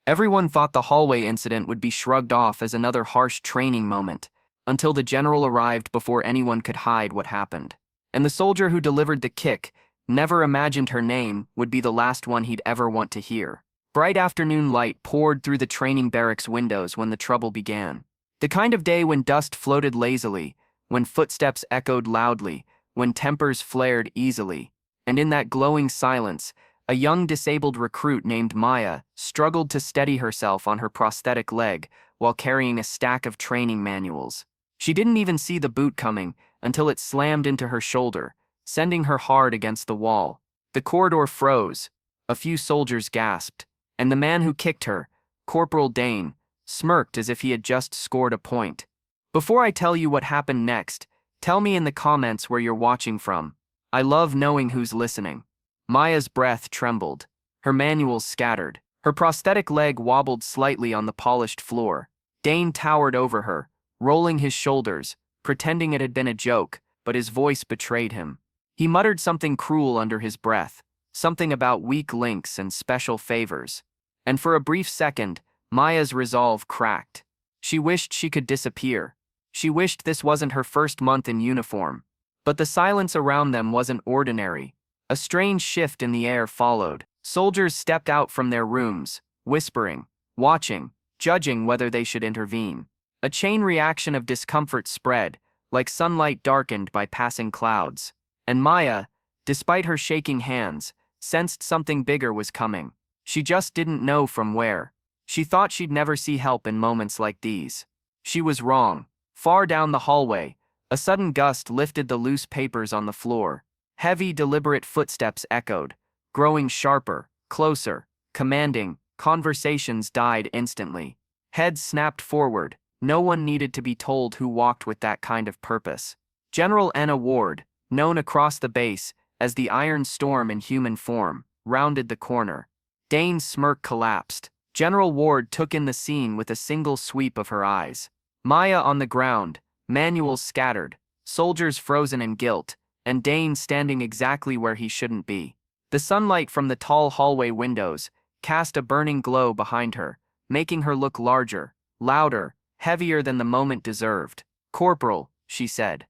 Everyone thought the hallway incident would be shrugged off as another harsh training moment, until the general arrived before anyone could hide what happened. And the soldier who delivered the kick never imagined her name would be the last one he'd ever want to hear. Bright afternoon light poured through the training barracks windows when the trouble began. The kind of day when dust floated lazily, when footsteps echoed loudly, when tempers flared easily. And in that glowing silence, a young disabled recruit named Maya struggled to steady herself on her prosthetic leg while carrying a stack of training manuals. She didn't even see the boot coming until it slammed into her shoulder, sending her hard against the wall. The corridor froze, a few soldiers gasped, and the man who kicked her, Corporal Dane, smirked as if he had just scored a point. Before I tell you what happened next, tell me in the comments where you're watching from. I love knowing who's listening. Maya's breath trembled. Her manuals scattered. Her prosthetic leg wobbled slightly on the polished floor. Dane towered over her, rolling his shoulders, pretending it had been a joke, but his voice betrayed him. He muttered something cruel under his breath, something about weak links and special favors. And for a brief second, Maya's resolve cracked. She wished she could disappear. She wished this wasn't her first month in uniform. But the silence around them wasn't ordinary. A strange shift in the air followed. Soldiers stepped out from their rooms, whispering, watching, judging whether they should intervene. A chain reaction of discomfort spread, like sunlight darkened by passing clouds. And Maya, despite her shaking hands, sensed something bigger was coming. She just didn't know from where. She thought she'd never see help in moments like these. She was wrong. Far down the hallway, a sudden gust lifted the loose papers on the floor. Heavy, deliberate footsteps echoed, growing sharper, closer, commanding. Conversations died instantly. Heads snapped forward. No one needed to be told who walked with that kind of purpose. General Anna Ward, known across the base as the Iron Storm in human form, rounded the corner. Dane's smirk collapsed. General Ward took in the scene with a single sweep of her eyes. Maya on the ground, manuals scattered, soldiers frozen in guilt, and Dane standing exactly where he shouldn't be. The sunlight from the tall hallway windows cast a burning glow behind her, making her look larger, louder, heavier than the moment deserved. "Corporal," she said.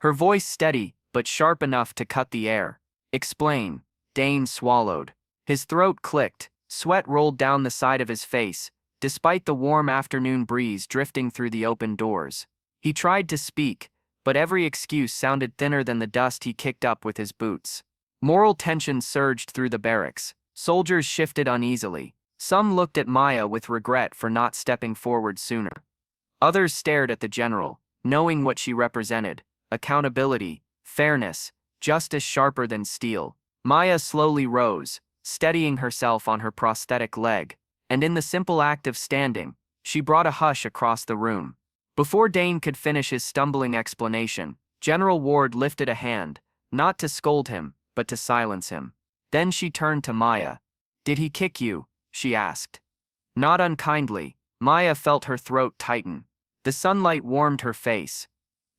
Her voice steady, but sharp enough to cut the air. "Explain." Dane swallowed. His throat clicked, sweat rolled down the side of his face, despite the warm afternoon breeze drifting through the open doors. He tried to speak, but every excuse sounded thinner than the dust he kicked up with his boots. Moral tension surged through the barracks. Soldiers shifted uneasily. Some looked at Maya with regret for not stepping forward sooner. Others stared at the general, knowing what she represented: accountability, fairness, justice sharper than steel. Maya slowly rose, steadying herself on her prosthetic leg, and in the simple act of standing, she brought a hush across the room. Before Dane could finish his stumbling explanation, General Ward lifted a hand, not to scold him, but to silence him. Then she turned to Maya. "Did he kick you?" she asked. Not unkindly. Maya felt her throat tighten. The sunlight warmed her face.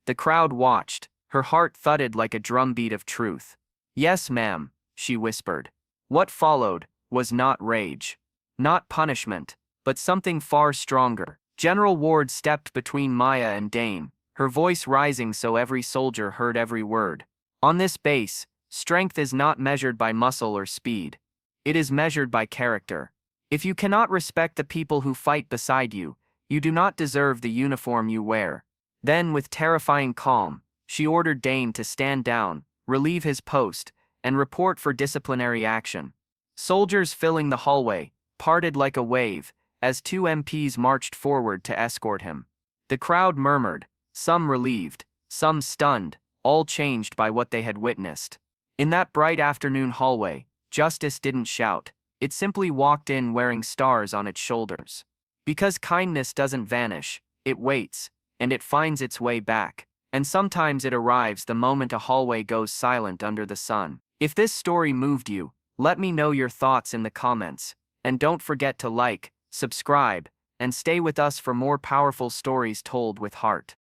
The crowd watched. Her heart thudded like a drumbeat of truth. "Yes, ma'am," she whispered. What followed was not rage, not punishment, but something far stronger. General Ward stepped between Maya and Dane, her voice rising so every soldier heard every word. "On this base, strength is not measured by muscle or speed. It is measured by character. If you cannot respect the people who fight beside you, you do not deserve the uniform you wear." Then, with terrifying calm, she ordered Dane to stand down, relieve his post, and report for disciplinary action. Soldiers filling the hallway parted like a wave as two MPs marched forward to escort him. The crowd murmured, some relieved, some stunned, all changed by what they had witnessed. In that bright afternoon hallway, justice didn't shout. It simply walked in wearing stars on its shoulders. Because kindness doesn't vanish, it waits, and it finds its way back. And sometimes it arrives the moment a hallway goes silent under the sun. If this story moved you, let me know your thoughts in the comments. And don't forget to like, subscribe, and stay with us for more powerful stories told with heart.